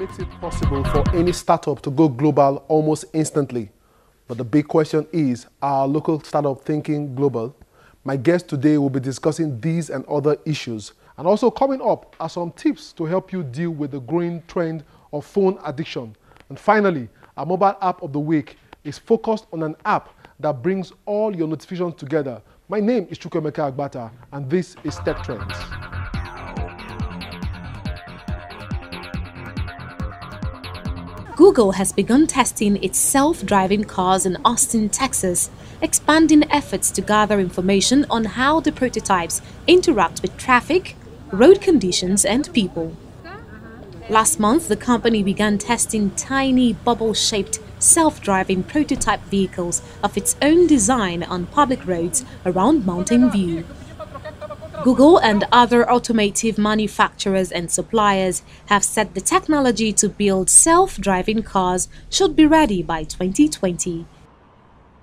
makes it possible for any startup to go global almost instantly. But the big question is, are local startup thinking global? My guest today will be discussing these and other issues. And also coming up are some tips to help you deal with the growing trend of phone addiction. And finally, our mobile app of the week is focused on an app that brings all your notifications together. My name is Chukwemeka Agbata, and this is Tech Trends. Google has begun testing its self-driving cars in Austin, Texas, expanding efforts to gather information on how the prototypes interact with traffic, road conditions, and people. Last month, the company began testing tiny bubble-shaped self-driving prototype vehicles of its own design on public roads around Mountain View. Google and other automotive manufacturers and suppliers have said the technology to build self-driving cars should be ready by 2020.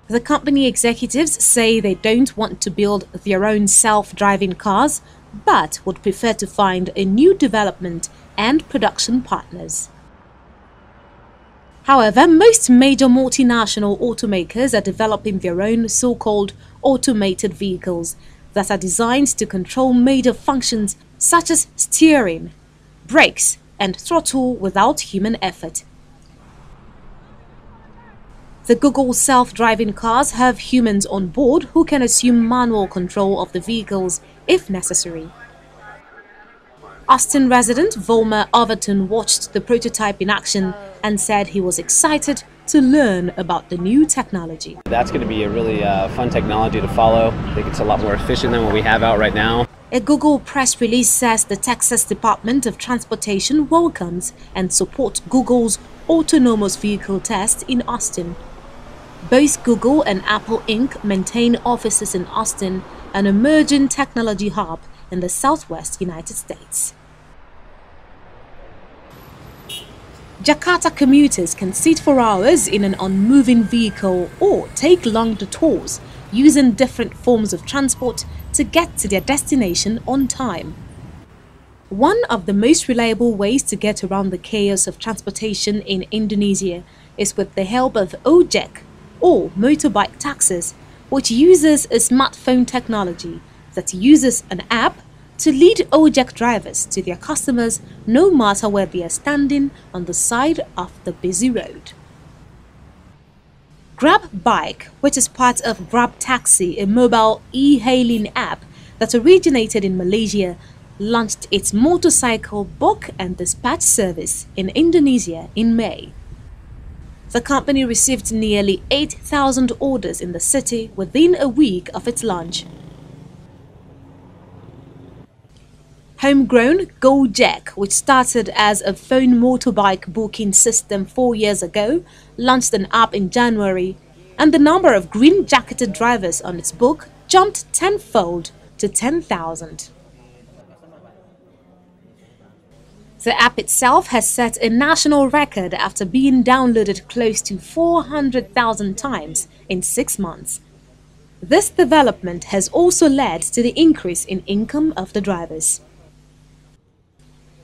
The company executives say they don't want to build their own self-driving cars, but would prefer to find a new development and production partners. However, most major multinational automakers are developing their own so-called automated vehicles that are designed to control major functions such as steering, brakes, and throttle without human effort. The Google self-driving cars have humans on board who can assume manual control of the vehicles if necessary. Austin resident Volmer Overton watched the prototype in action and said he was excited to learn about the new technology. That's going to be a really fun technology to follow. I think it's a lot more efficient than what we have out right now. A Google press release says the Texas Department of Transportation welcomes and supports Google's autonomous vehicle test in Austin. Both Google and Apple Inc. maintain offices in Austin, an emerging technology hub in the southwest United States. Jakarta commuters can sit for hours in an unmoving vehicle or take long detours using different forms of transport to get to their destination on time. One of the most reliable ways to get around the chaos of transportation in Indonesia is with the help of Ojek, or motorbike taxis, which uses a smartphone technology that uses an app to lead Ojek drivers to their customers no matter where they are standing on the side of the busy road. Grab Bike, which is part of Grab Taxi, a mobile e-hailing app that originated in Malaysia, launched its motorcycle book and dispatch service in Indonesia in May. The company received nearly 8,000 orders in the city within a week of its launch. Homegrown Gojek, which started as a phone motorbike booking system 4 years ago, launched an app in January, and the number of green-jacketed drivers on its book jumped tenfold to 10,000. The app itself has set a national record after being downloaded close to 400,000 times in 6 months. This development has also led to the increase in income of the drivers.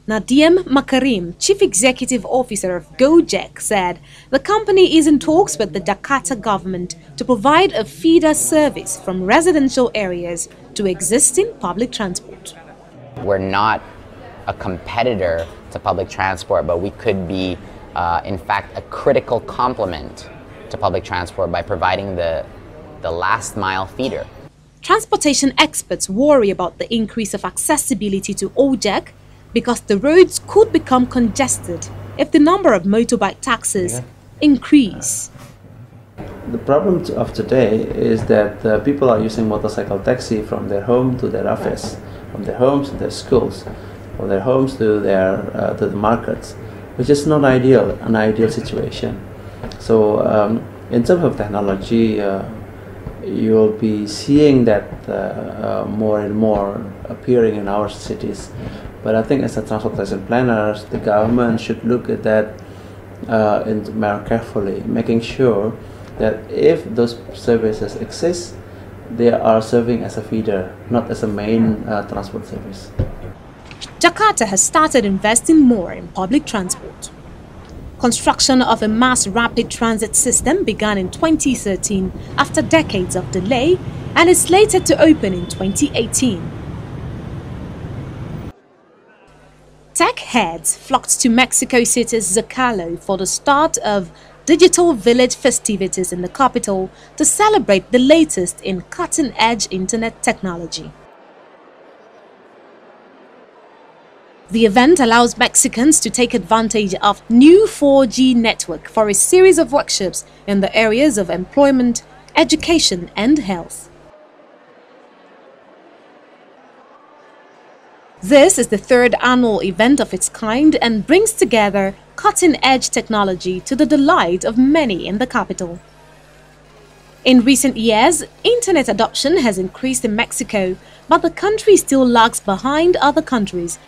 Nadiem Makarim, Chief Executive Officer of Gojek, said the company is in talks with the Jakarta government to provide a feeder service from residential areas to existing public transport. We're not a competitor to public transport, but we could be, in fact, a critical complement to public transport by providing the last mile feeder. Transportation experts worry about the increase of accessibility to Ojek because the roads could become congested if the number of motorbike taxis increase. The problem of today is that people are using motorcycle taxi from their home to their office, from their homes to their schools, from their homes to the markets, which is not an ideal situation. So in terms of technology, you'll be seeing that more and more appearing in our cities. But I think as a transportation planners, the government should look at that more carefully, making sure that if those services exist, they are serving as a feeder, not as a main transport service. Jakarta has started investing more in public transport. Construction of a mass rapid transit system began in 2013 after decades of delay and is slated to open in 2018. Tech heads flocked to Mexico City's Zocalo for the start of Digital Village festivities in the capital to celebrate the latest in cutting-edge internet technology. The event allows Mexicans to take advantage of new 4G network for a series of workshops in the areas of employment, education, and health. This is the third annual event of its kind and brings together cutting-edge technology to the delight of many in the capital. In recent years, internet adoption has increased in Mexico, but the country still lags behind other countries